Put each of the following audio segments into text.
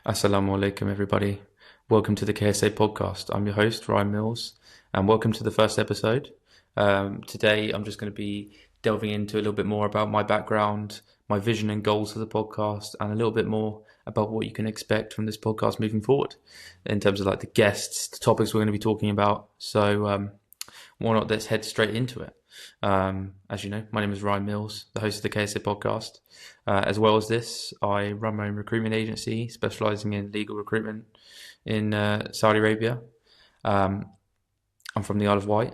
Assalamu alaikum, everybody. Welcome to the KSA Podcast. I'm your host, Ryan Mills, and welcome to the first episode. Today, I'm just going to be delving into a little bit more about my background, my vision and goals for the podcast, and a little bit more about what you can expect from this podcast moving forward in terms of like the guests, the topics we're going to be talking about. So, why not let's head straight into it. As you know, my name is Ryan Mills, the host of the KSA Podcast. As well as this, I run my own recruitment agency specializing in legal recruitment in Saudi Arabia. I'm from the Isle of Wight,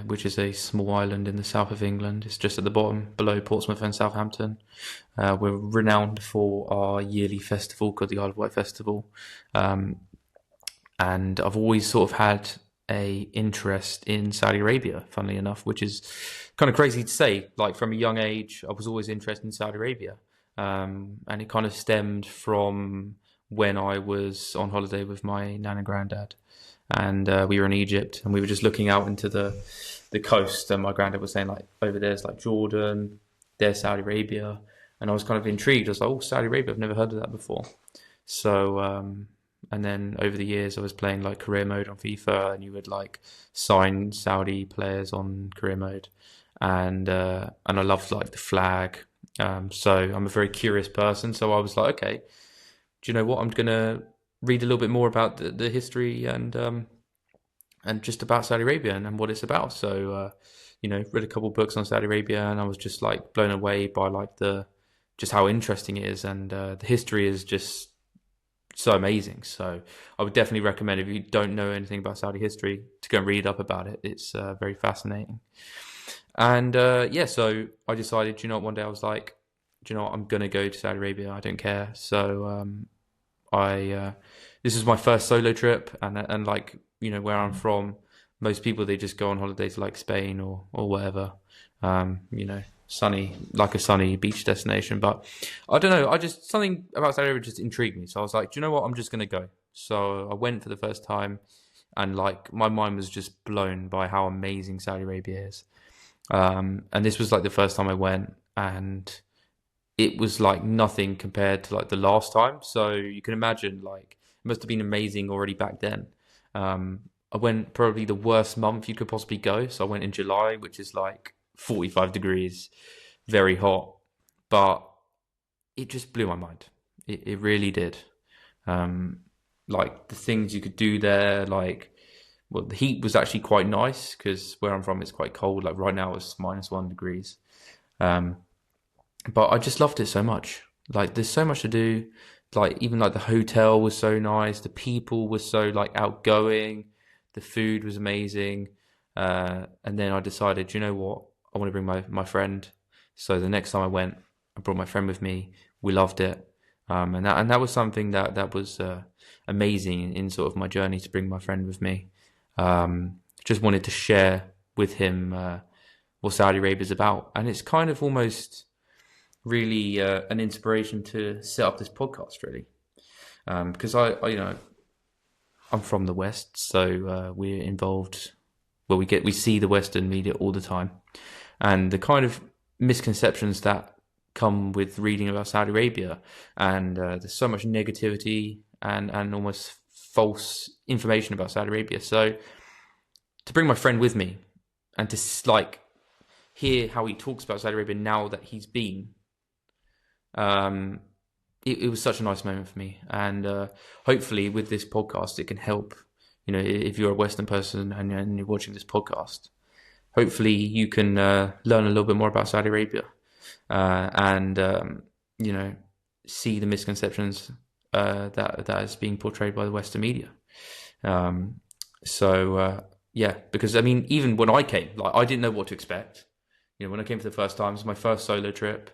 which is a small island in the south of England. It's just at the bottom, below Portsmouth and Southampton. We're renowned for our yearly festival called the Isle of Wight Festival. And I've always sort of had a interest in Saudi Arabia, funnily enough, which is kind of crazy to say. Like from a young age, I was always interested in Saudi Arabia. And it kind of stemmed from when I was on holiday with my nan and granddad. And we were in Egypt and we were just looking out into the coast. And my granddad was saying like, over there's like Jordan, there's Saudi Arabia. And I was kind of intrigued. I was like, oh, Saudi Arabia, I've never heard of that before. So, and then over the years, I was playing like career mode on FIFA, and you would like sign Saudi players on career mode, and I loved like the flag. So I'm a very curious person. So I was like, okay, do you know what? I'm gonna read a little bit more about the history and just about Saudi Arabia and what it's about. So read a couple books on Saudi Arabia, and I was just like blown away by like just how interesting it is, and the history is just so amazing. So I would definitely recommend, if you don't know anything about Saudi history, to go and read up about it. It's very fascinating. And so I decided, one day I was like, I'm going to go to Saudi Arabia. I don't care. So this is my first solo trip, and like, where I'm from, most people, they just go on holiday to like Spain or whatever, sunny beach destination. But I don't know, something about Saudi Arabia just intrigued me. So I was like, do you know what? I'm just going to go. So I went for the first time, and like my mind was just blown by how amazing Saudi Arabia is. And this was like the first time I went, and it was like nothing compared to like the last time. So you can imagine, like, it must have been amazing already back then. I went probably the worst month you could possibly go. So I went in July, which is like 45 degrees, very hot, but it just blew my mind. It really did. Like the things you could do there, like, well, the heat was actually quite nice because where I'm from, it's quite cold. Like right now it's -1 degrees. But I just loved it so much. Like there's so much to do. Like even like the hotel was so nice. The people were so like outgoing. The food was amazing. And then I decided, you know what? I want to bring my friend. So the next time I went, I brought my friend with me. We loved it. And that was something that was amazing in sort of my journey, to bring my friend with me. Just wanted to share with him what Saudi Arabia is about. And it's kind of almost really an inspiration to set up this podcast, really. Because I'm from the West, so we're involved. Well, we see the Western media all the time, and the kind of misconceptions that come with reading about Saudi Arabia, and there's so much negativity and almost false information about Saudi Arabia. So to bring my friend with me and to like hear how he talks about Saudi Arabia now that he's been, it was such a nice moment for me. And hopefully with this podcast, it can help. If you're a Western person and you're watching this podcast, hopefully you can learn a little bit more about Saudi Arabia and see the misconceptions that is being portrayed by the Western media. Because I mean, even when I came, like I didn't know what to expect. When I came for the first time, it was my first solo trip.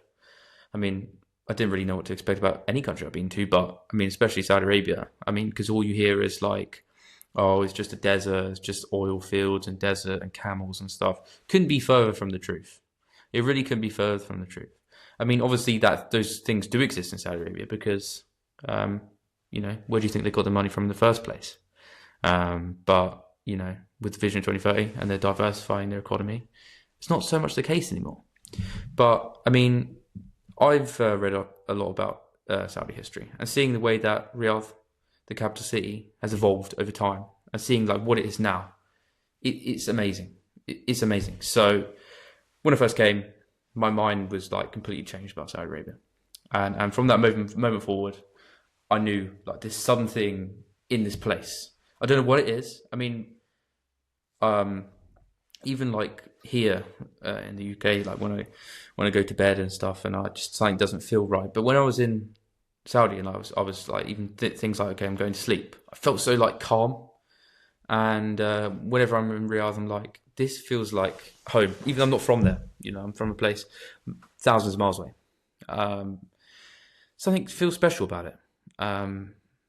I mean, I didn't really know what to expect about any country I've been to, but I mean, especially Saudi Arabia. I mean, because all you hear is like, oh, it's just a desert, it's just oil fields and desert and camels and stuff. Couldn't be further from the truth. It really couldn't be further from the truth. I mean, obviously that those things do exist in Saudi Arabia because, where do you think they got the money from in the first place? But with Vision 2030 and they're diversifying their economy, it's not so much the case anymore. But I mean, I've read a lot about Saudi history, and seeing the way that Riyadh, the capital city, has evolved over time, and seeing like what it is now, it's amazing. It's amazing. So when I first came, my mind was like completely changed about Saudi Arabia, and from that moment forward, I knew like there's something in this place. I don't know what it is. I mean, even like here in the UK, like when I go to bed and stuff, and I just something doesn't feel right. But when I was in Saudi, and I was like even things like, okay, I'm going to sleep, I felt so like calm. And whenever I'm in Riyadh, I'm like, this feels like home. Even though I'm not from there, I'm from a place thousands of miles away. Something feels special about it.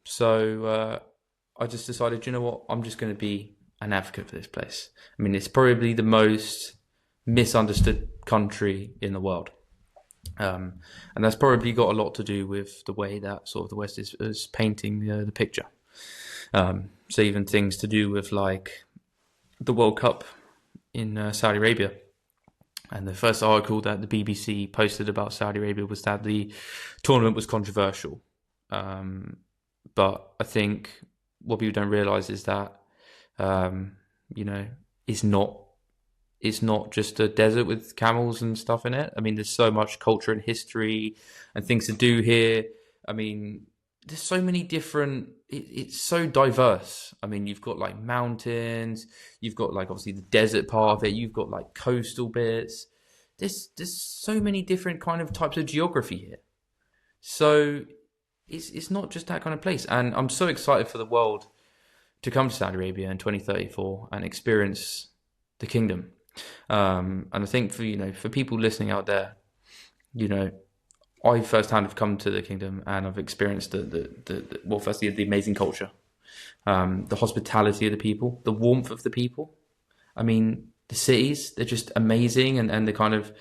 So I just decided, you know what, I'm just going to be an advocate for this place. I mean, it's probably the most misunderstood country in the world. And that's probably got a lot to do with the way that sort of the West is painting the picture. So even things to do with like the World Cup in Saudi Arabia. And the first article that the BBC posted about Saudi Arabia was that the tournament was controversial. But I think what people don't realise is that, it's not just a desert with camels and stuff in it. I mean, there's so much culture and history and things to do here. I mean, there's so many different, it's so diverse. I mean, you've got like mountains, you've got like obviously the desert part of it, you've got like coastal bits. There's so many different kind of types of geography here. So it's not just that kind of place. And I'm so excited for the world to come to Saudi Arabia in 2034 and experience the kingdom. And I think for people listening out there, I firsthand have come to the kingdom and I've experienced firstly the amazing culture, the hospitality of the people, the warmth of the people. I mean, the cities, they're just amazing, and the kind of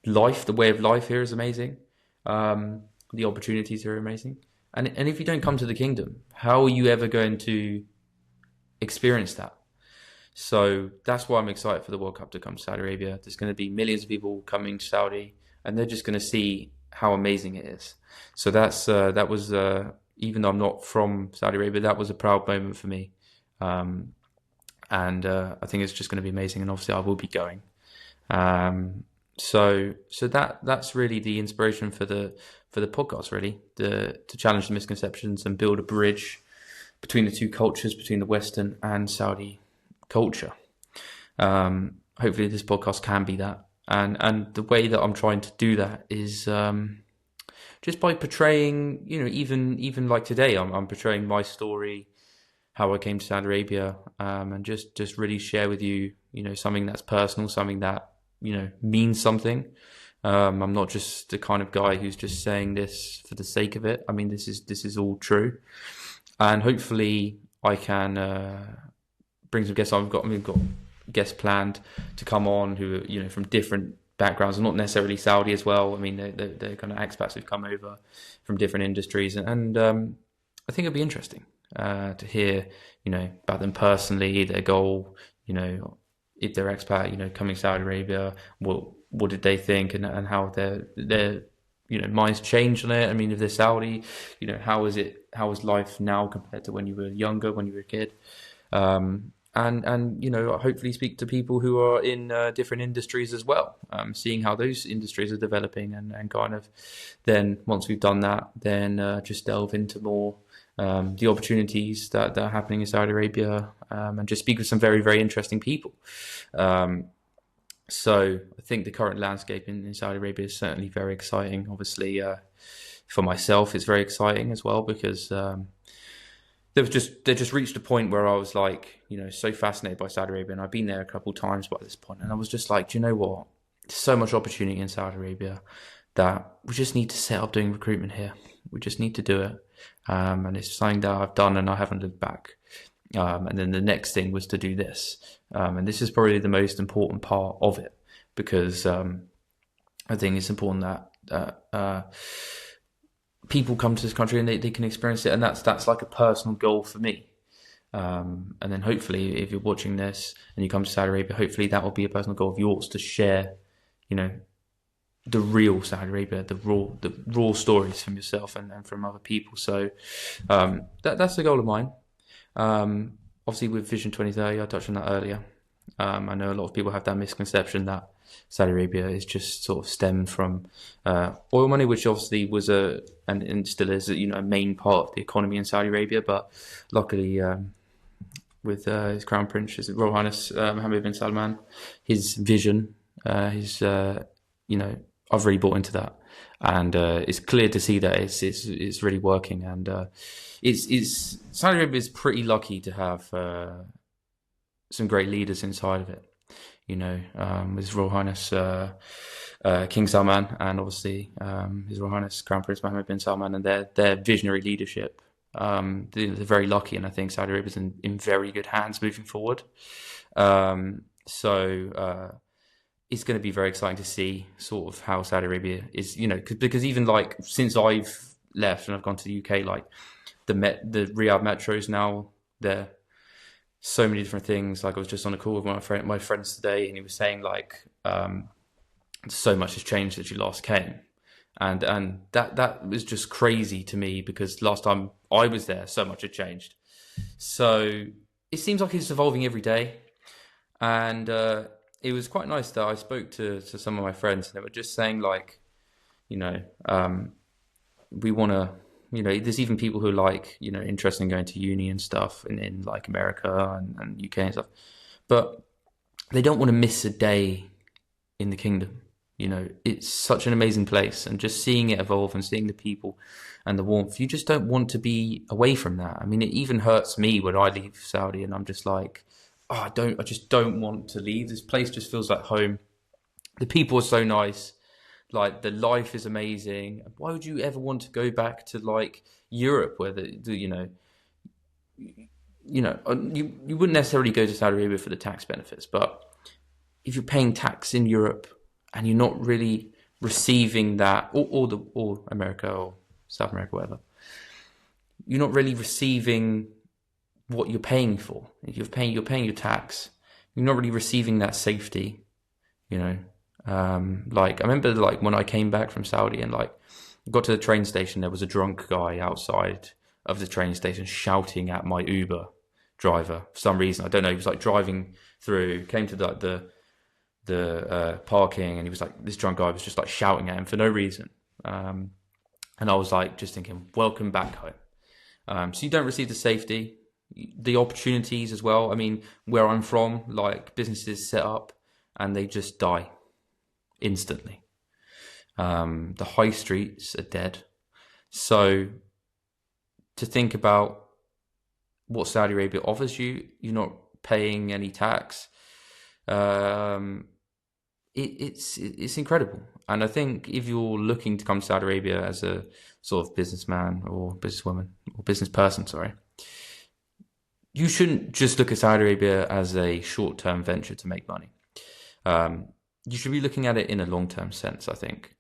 life, the way of life here is amazing. The opportunities are amazing. And if you don't come to the kingdom, how are you ever going to experience that? So that's why I'm excited for the World Cup to come to Saudi Arabia. There's going to be millions of people coming to Saudi, and they're just going to see how amazing it is. So that was even though I'm not from Saudi Arabia, that was a proud moment for me. And I think it's just going to be amazing, and obviously I will be going. So that's really the inspiration for the podcast, really, to challenge the misconceptions and build a bridge between the two cultures, between the Western and Saudi culture. Hopefully this podcast can be that. And the way that I'm trying to do that is just by portraying, even like today, I'm portraying my story, how I came to Saudi Arabia, and just really share with you, something that's personal, something that, means something. I'm not just the kind of guy who's just saying this for the sake of it. I mean, this is all true. And hopefully I can bring some guests on. We've got guests planned to come on who are, from different backgrounds, and not necessarily Saudi as well. I mean, they're kind of expats who've come over from different industries, and I think it'll be interesting to hear, about them personally, their goal, if they're expat, coming to Saudi Arabia, what did they think, and how their minds changed on it. I mean, if they're Saudi, how is life now compared to when you were younger, when you were a kid? And hopefully speak to people who are in different industries as well, seeing how those industries are developing, and kind of then once we've done that, then just delve into more the opportunities that are happening in Saudi Arabia, and just speak with some very, very interesting people. So I think the current landscape in Saudi Arabia is certainly very exciting. Obviously, for myself, it's very exciting as well, because they just reached a point where I was like, so fascinated by Saudi Arabia, and I've been there a couple of times by this point, and I was just like, do you know what? There's so much opportunity in Saudi Arabia that we just need to set up doing recruitment here. We just need to do it, and it's something that I've done, and I haven't looked back. And then the next thing was to do this, and this is probably the most important part of it, because I think it's important that people come to this country and they can experience it, and that's like a personal goal for me. And then hopefully, if you're watching this and you come to Saudi Arabia, hopefully that will be a personal goal of yours to share, the real Saudi Arabia, the raw stories from yourself and from other people. So that's the goal of mine. Obviously, with Vision 2030, I touched on that earlier. I know a lot of people have that misconception that Saudi Arabia is just sort of stemmed from oil money, which obviously was and still is, a main part of the economy in Saudi Arabia. But luckily, with his Crown Prince, His Royal Highness Mohammed bin Salman, his vision, I've really bought into that, and it's clear to see that it's really working, and it's Saudi Arabia is pretty lucky to have some great leaders inside of it, with His Royal Highness King Salman, and obviously His Royal Highness Crown Prince Mohammed bin Salman, and their visionary leadership. They're very lucky, and I think Saudi Arabia is in very good hands moving forward. So it's going to be very exciting to see sort of how Saudi Arabia is, because even like since I've left and I've gone to the UK, like the Riyadh metros now, they're so many different things. Like I was just on a call with one of my friends today, and he was saying like so much has changed since you last came, and that was just crazy to me, because last time I was there, so much had changed. So it seems like it's evolving every day, and it was quite nice that I spoke to some of my friends, and they were just saying like, we want to, there's even people who are like, interested in going to uni and stuff in like America and UK and stuff, but they don't want to miss a day in the kingdom. It's such an amazing place, and just seeing it evolve and seeing the people and the warmth, you just don't want to be away from that. I mean, it even hurts me when I leave Saudi, and I'm just like, I just don't want to leave. This place just feels like home. The people are so nice. Like, the life is amazing. Why would you ever want to go back to like Europe, where you wouldn't necessarily go to Saudi Arabia for the tax benefits, but if you're paying tax in Europe and you're not really receiving that, or America or South America, whatever, you're not really receiving what you're paying for. If you're paying your tax, you're not really receiving that safety, like I remember like when I came back from Saudi and like got to the train station, there was a drunk guy outside of the train station shouting at my Uber driver for some reason. I don't know. He was like driving through, came to the parking, and he was like, this drunk guy was just like shouting at him for no reason. And I was like, just thinking, welcome back home. So you don't receive the safety, the opportunities as well. I mean, where I'm from, like businesses set up and they just die instantly. The high streets are dead. So to think about what Saudi Arabia offers you, you're not paying any tax. It's incredible. And I think if you're looking to come to Saudi Arabia as a sort of businessman or businesswoman or business person, you shouldn't just look at Saudi Arabia as a short-term venture to make money. You should be looking at it in a long-term sense, I think.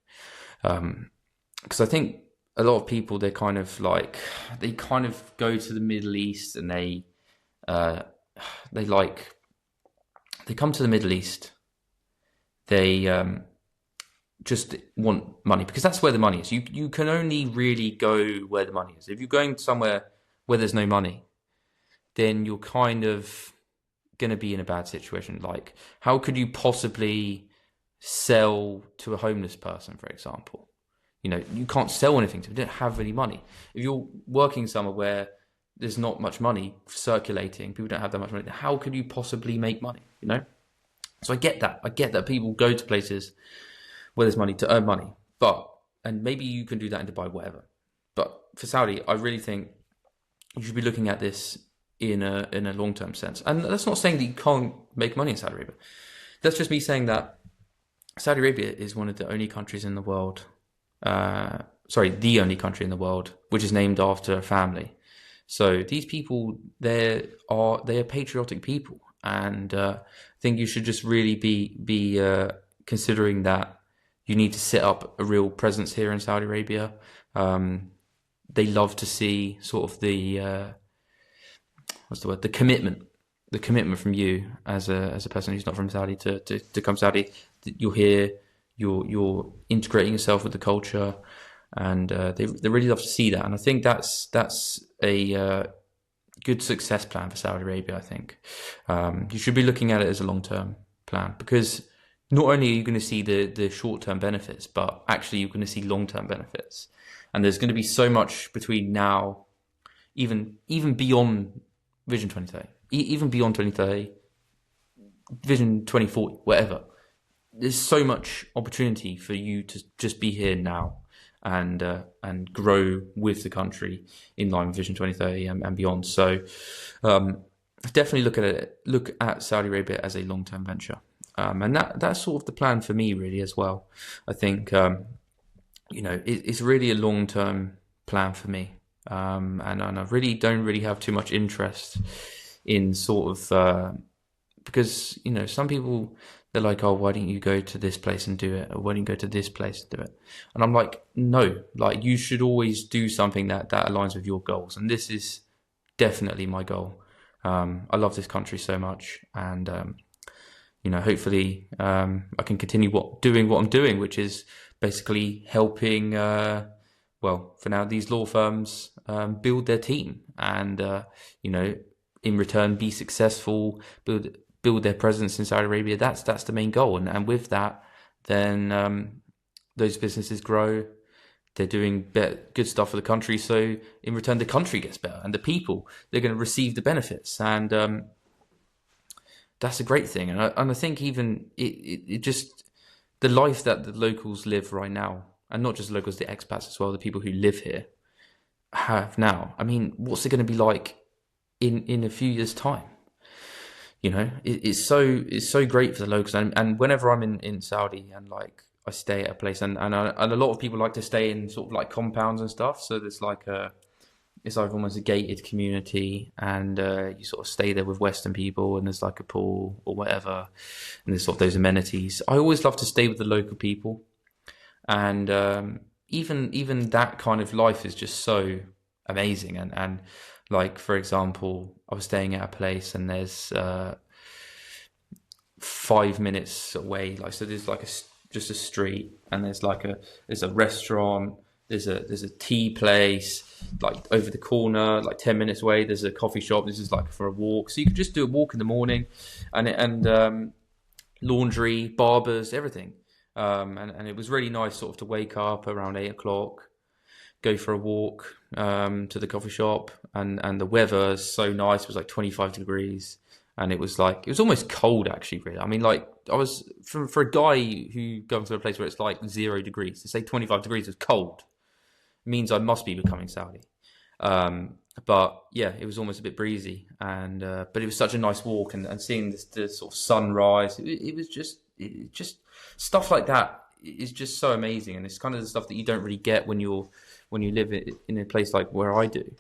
Because I think a lot of people, they kind of go to the Middle East, and they come to the Middle East. They just want money because that's where the money is. You can only really go where the money is. If you're going somewhere where there's no money, then you're kind of going to be in a bad situation. Like, how could you possibly sell to a homeless person, for example? You can't sell anything to them. You don't have any money. If you're working somewhere where there's not much money circulating, people don't have that much money, how could you possibly make money, So I get that. I get that people go to places where there's money to earn money. And maybe you can do that in Dubai, whatever. But for Saudi, I really think you should be looking at this in a long-term sense. And that's not saying that you can't make money in Saudi Arabia. That's just me saying that Saudi Arabia is one of the only countries in the world, the only country in the world, which is named after a family. So these people, they are patriotic people. And I think you should just really be considering that you need to set up a real presence here in Saudi Arabia. They love to see sort of the commitment from you as a person who's not from Saudi to come Saudi. You're here, you're integrating yourself with the culture, and they really love to see that. And I think that's a good success plan for Saudi Arabia. I think you should be looking at it as a long-term plan, because not only are you going to see the short-term benefits, but actually you're going to see long-term benefits. And there's going to be so much between now, even beyond Vision 2030, even beyond 2030, Vision 2040, whatever. There's so much opportunity for you to just be here now and grow with the country in line with Vision 2030 and beyond. So definitely look at Saudi Arabia as a long-term venture. And that's sort of the plan for me, really, as well. I think, it's really a long-term plan for me. And I really don't have too much interest in sort of, because, some people, they're like, oh, why don't you go to this place and do it? Or why don't you go to this place and do it? And I'm like, no, like you should always do something that aligns with your goals. And this is definitely my goal. I love this country so much. And, hopefully I can continue doing what I'm doing, which is basically helping, for now, these law firms build their team and, in return, be successful, build their presence in Saudi Arabia. That's the main goal. And with that, then those businesses grow. They're doing good stuff for the country. So in return, the country gets better, and the people, they're going to receive the benefits. And that's a great thing. And I think even it just, the life that the locals live right now, and not just locals, the expats as well, the people who live here have now. I mean, what's it going to be like in a few years' time? It's so great for the locals. And whenever I'm in Saudi and like I stay at a place, and a lot of people like to stay in sort of like compounds and stuff. So there's it's like almost a gated community, and you sort of stay there with Western people, and there's like a pool or whatever, and there's sort of those amenities. I always love to stay with the local people, and even that kind of life is just so amazing. And like, for example, I was staying at a place, and there's 5 minutes away, like, so there's like just a street, and there's a restaurant, there's a tea place, like over the corner, like 10 minutes away, there's a coffee shop. This is like for a walk, so you could just do a walk in the morning, and laundry, barbers, everything. And it was really nice sort of to wake up around 8 o'clock, go for a walk to the coffee shop, and the weather is so nice. It was like 25 degrees, and it was almost cold, actually, really. I mean, like, I was, for a guy who goes to a place where it's like 0 degrees, to say 25 degrees is cold means I must be becoming Saudi. But yeah, it was almost a bit breezy, and but it was such a nice walk, and seeing the sort of sunrise, it was just stuff like that is just so amazing. And it's kind of the stuff that you don't really get when you live in a place like where I do.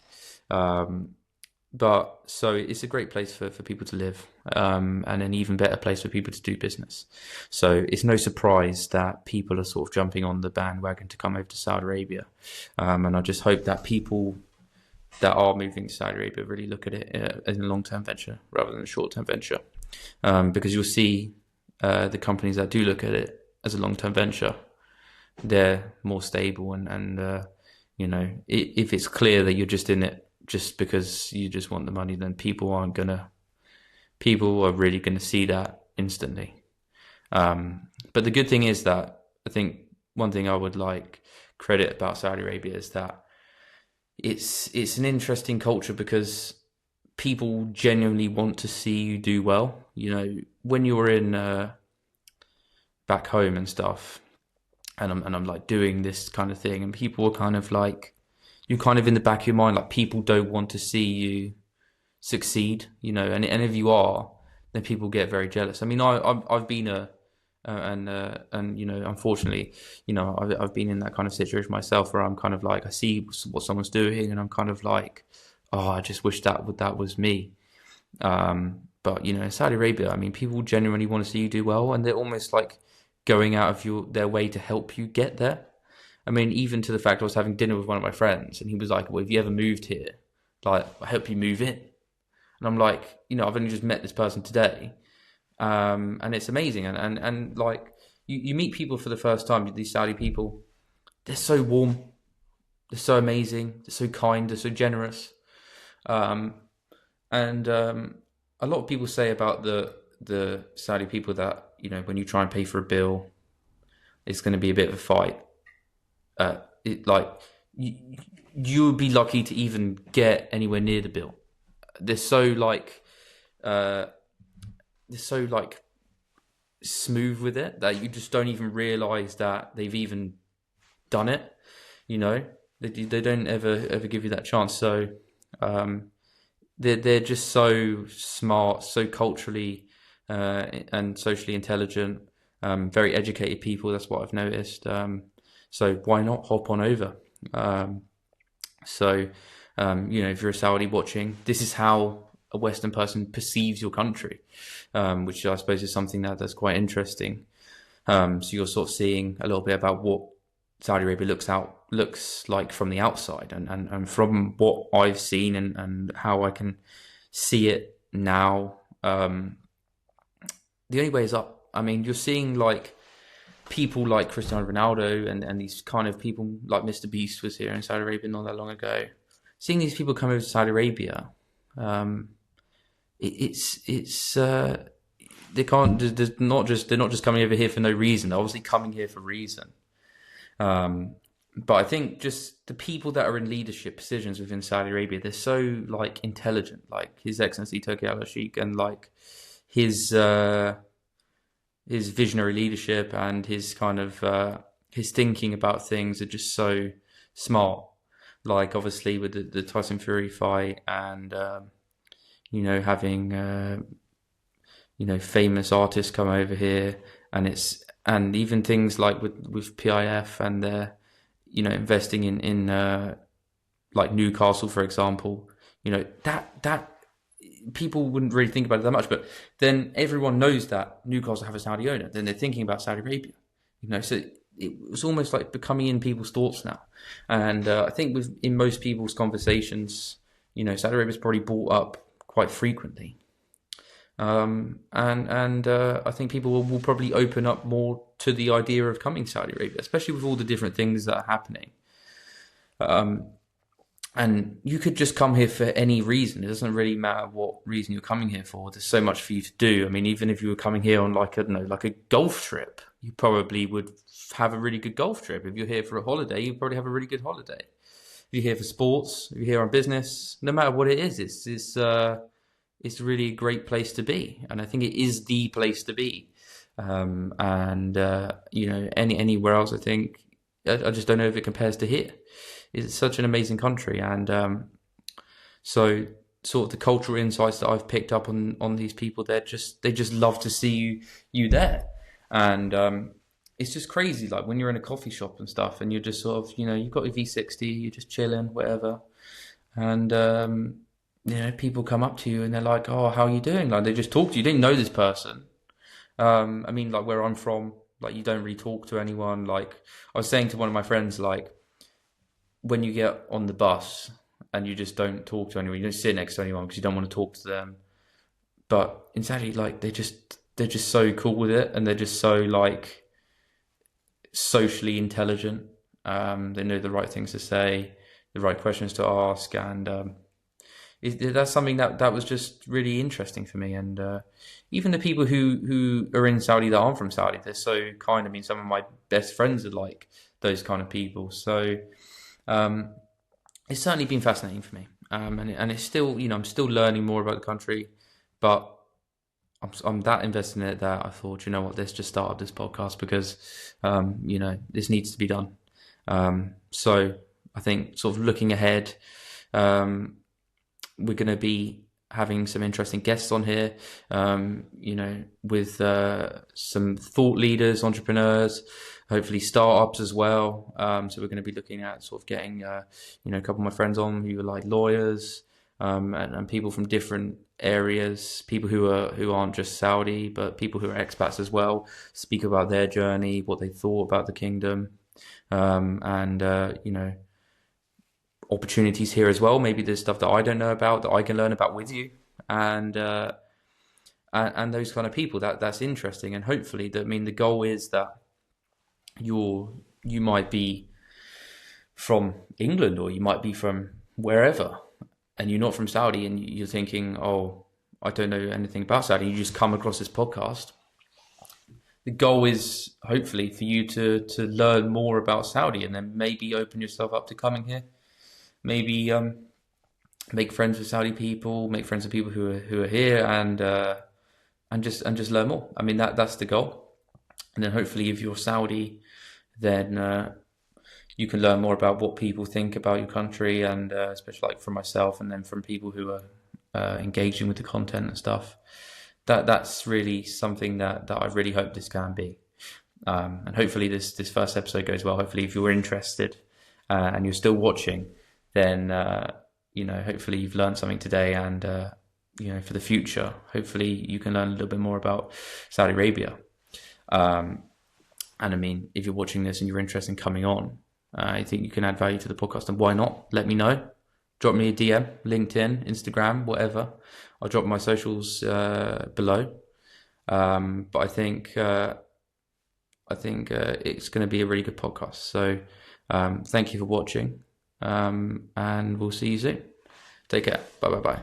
But so it's a great place for people to live, and an even better place for people to do business. So it's no surprise that people are sort of jumping on the bandwagon to come over to Saudi Arabia. And I just hope that people that are moving to Saudi Arabia really look at it as a long-term venture rather than a short-term venture. Because you'll see the companies that do look at it as a long-term venture, they're more stable, and if it's clear that you're just in it just because you just want the money, then people are really gonna see that instantly. But the good thing is that I think one thing I would like credit about Saudi Arabia is that it's an interesting culture, because people genuinely want to see you do well. When you're in back home and stuff, and I'm like doing this kind of thing, and people are kind of like, you're kind of in the back of your mind, like, people don't want to see you succeed, and if you are, then people get very jealous. I mean, I've been unfortunately, I've been in that kind of situation myself, where I'm kind of like, I see what someone's doing, and I'm kind of like, oh, I just wish that was me. But in Saudi Arabia, I mean, people genuinely want to see you do well, and they're almost like going out of their way to help you get there. I mean, even to the fact I was having dinner with one of my friends, and he was like, well, have you ever moved here? Like, I help you move in. And I'm like, I've only just met this person today. And it's amazing. And like, you meet people for the first time, these Saudi people, they're so warm, they're so amazing, they're so kind, they're so generous. And a lot of people say about the Saudi people that, when you try and pay for a bill, it's going to be a bit of a fight. You would be lucky to even get anywhere near the bill. They're so smooth with it that you just don't even realize that they've even done it. They don't ever give you that chance. So they're just so smart, so culturally and socially intelligent, very educated people. That's what I've noticed. So why not hop on over? If you're a Saudi watching, this is how a Western person perceives your country, which I suppose is something that's quite interesting. So you're sort of seeing a little bit about what Saudi Arabia looks like from the outside, and from what I've seen and how I can see it now. The only way is up. I mean, you're seeing like people like Cristiano Ronaldo and these kind of people like Mr. Beast was here in Saudi Arabia not that long ago. Seeing these people come over to Saudi Arabia, they're not just coming over here for no reason. They're obviously coming here for reason. But I think just the people that are in leadership positions within Saudi Arabia, they're so like intelligent, like His Excellency Turki Al-Sheikh, and like his visionary leadership and his kind of his thinking about things are just so smart. Like obviously with the Tyson Fury fight, and having famous artists come over here, and even things like with PIF, and they're investing in like Newcastle, for example. That people wouldn't really think about it that much, but then everyone knows that Newcastle have a Saudi owner. Then they're thinking about Saudi Arabia. So it was almost like becoming in people's thoughts now. And I think in most people's conversations, Saudi Arabia is probably brought up quite frequently. And I think people will probably open up more to the idea of coming to Saudi Arabia, especially with all the different things that are happening. And you could just come here for any reason. It doesn't really matter what reason you're coming here for. There's so much for you to do. I mean, even if you were coming here on like a golf trip, you probably would have a really good golf trip. If you're here for a holiday, you probably have a really good holiday. If you're here for sports, if you're here on business, no matter what it is, it's really a great place to be. And I think it is the place to be. Anywhere else, I think, I just don't know if it compares to here. It's such an amazing country. And so sort of the cultural insights that I've picked up on these people, they just love to see you there. And it's just crazy, like when you're in a coffee shop and stuff, and you're just sort of, you've got your V60, you're just chilling, whatever. And people come up to you and they're like, "Oh, how are you doing?" Like they just talk to you. You didn't know this person. I mean, like where I'm from, like you don't really talk to anyone. Like I was saying to one of my friends, like when you get on the bus and you just don't talk to anyone, you don't sit next to anyone because you don't want to talk to them. But in Saudi, like they're just so cool with it, and they're just so like socially intelligent. They know the right things to say, the right questions to ask, and that's something that was just really interesting for me. And even the people who are in Saudi that aren't from Saudi, they're so kind. I mean, some of my best friends are like those kind of people. So it's certainly been fascinating for me. And it's still, I'm still learning more about the country, but I'm that invested in it that I thought, let's just start up this podcast because, this needs to be done. So I think sort of looking ahead, we're going to be having some interesting guests on here, with some thought leaders, entrepreneurs, hopefully startups as well. So we're going to be looking at sort of getting, a couple of my friends on who are like lawyers, and people from different areas, people who aren't just Saudi, but people who are expats as well, speak about their journey, what they thought about the kingdom, and opportunities here as well. Maybe there's stuff that I don't know about that I can learn about with you, and and those kind of people. That's interesting, and hopefully, the goal is that you might be from England, or you might be from wherever, and you're not from Saudi, and you're thinking, oh, I don't know anything about Saudi. You just come across this podcast. The goal is hopefully for you to learn more about Saudi, and then maybe open yourself up to coming here. Maybe make friends with Saudi people, make friends with people who are here, and just learn more. I mean, that's the goal. And then hopefully, if you're Saudi, then you can learn more about what people think about your country, and especially like from myself, and then from people who are engaging with the content and stuff. That's really something that I really hope this can be. And hopefully this first episode goes well. Hopefully, if you're interested and you're still watching, then hopefully you've learned something today, and for the future, hopefully you can learn a little bit more about Saudi Arabia. And I mean, if you're watching this and you're interested in coming on, I think you can add value to the podcast, and why not? Let me know. Drop me a DM, LinkedIn, Instagram, whatever. I'll drop my socials below. But I think it's going to be a really good podcast. So thank you for watching, and we'll see you soon. Take care. Bye.